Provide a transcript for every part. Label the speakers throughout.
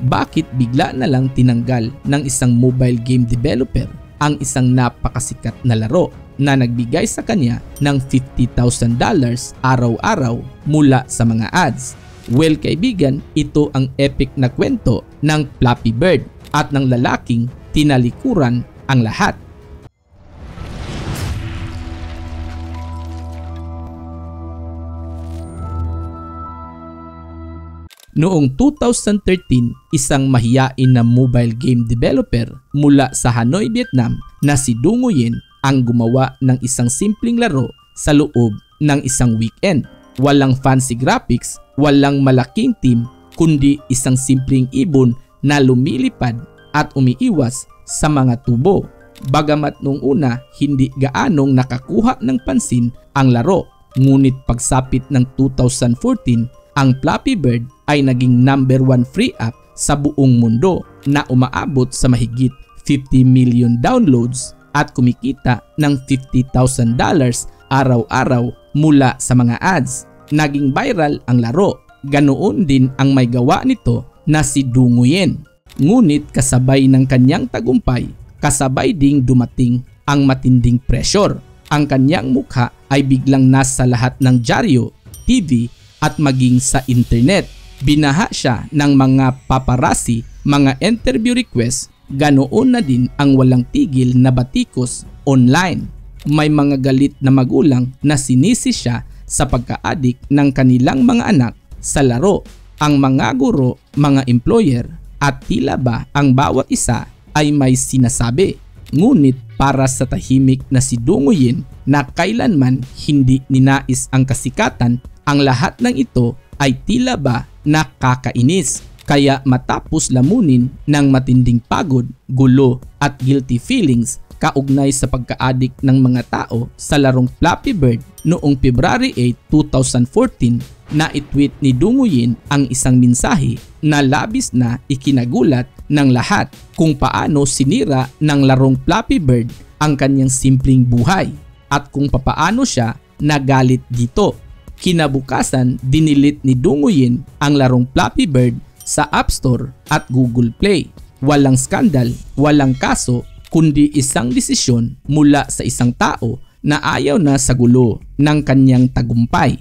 Speaker 1: bakit bigla na lang tinanggal ng isang mobile game developer ang isang napakasikat na laro na nagbigay sa kanya ng $50,000 araw-araw mula sa mga ads. Well kaibigan, ito ang epic na kwento ng Flappy Bird at ng lalaking tinalikuran ang lahat. Noong 2013, isang mahiyain na mobile game developer mula sa Hanoi, Vietnam na si Du Nguyen ang gumawa ng isang simpleng laro sa loob ng isang weekend. Walang fancy graphics, walang malaking team, kundi isang simpleng ibon na lumilipad at umiiwas sa mga tubo. Bagamat nung una hindi gaanong nakakuha ng pansin ang laro, ngunit pagsapit ng 2014, ang Flappy Bird ay naging #1 free app sa buong mundo na umaabot sa mahigit 50 million downloads at kumikita ng $50,000 araw-araw mula sa mga ads. Naging viral ang laro. Ganoon din ang may gawa nito na si Du Nguyen. Ngunit kasabay ng kanyang tagumpay, kasabay ding dumating ang matinding pressure. Ang kanyang mukha ay biglang nasa lahat ng dyaryo, TV at maging sa internet. Binaha siya ng mga paparazzi, mga interview requests, ganoon na din ang walang tigil na batikos online. May mga galit na magulang na sinisi siya sa pagka-addict ng kanilang mga anak sa laro. Ang mga guro, mga employer at tila ba ang bawat isa ay may sinasabi. Ngunit para sa tahimik na si Du Nguyen na kailanman hindi ninais ang kasikatan, ang lahat ng ito ay tila ba nakakainis. Kaya matapos lamunin ng matinding pagod, gulo at guilty feelings kaugnay sa pagka-addict ng mga tao sa larong Flappy Bird noong February 8, 2014, na itweet ni Du Nguyen ang isang mensahe na labis na ikinagulat ng lahat kung paano sinira ng larong Flappy Bird ang kanyang simpleng buhay at kung papaano siya nagalit dito. Kinabukasan, dinilit ni Du Nguyen ang larong Flappy Bird sa App Store at Google Play. Walang skandal, walang kaso, kundi isang desisyon mula sa isang tao na ayaw na sa gulo ng kanyang tagumpay.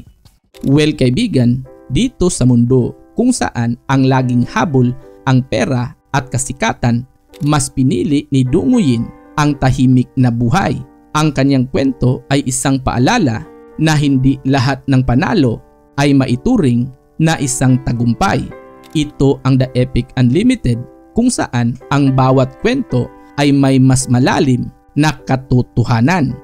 Speaker 1: Well kaibigan, dito sa mundo kung saan ang laging habol ang pera at kasikatan, mas pinili ni Du Nguyen ang tahimik na buhay. Ang kanyang kwento ay isang paalala na hindi lahat ng panalo ay maituring na isang tagumpay. Ito ang The Epic Unlimited, kung saan ang bawat kwento ay may mas malalim na katotohanan.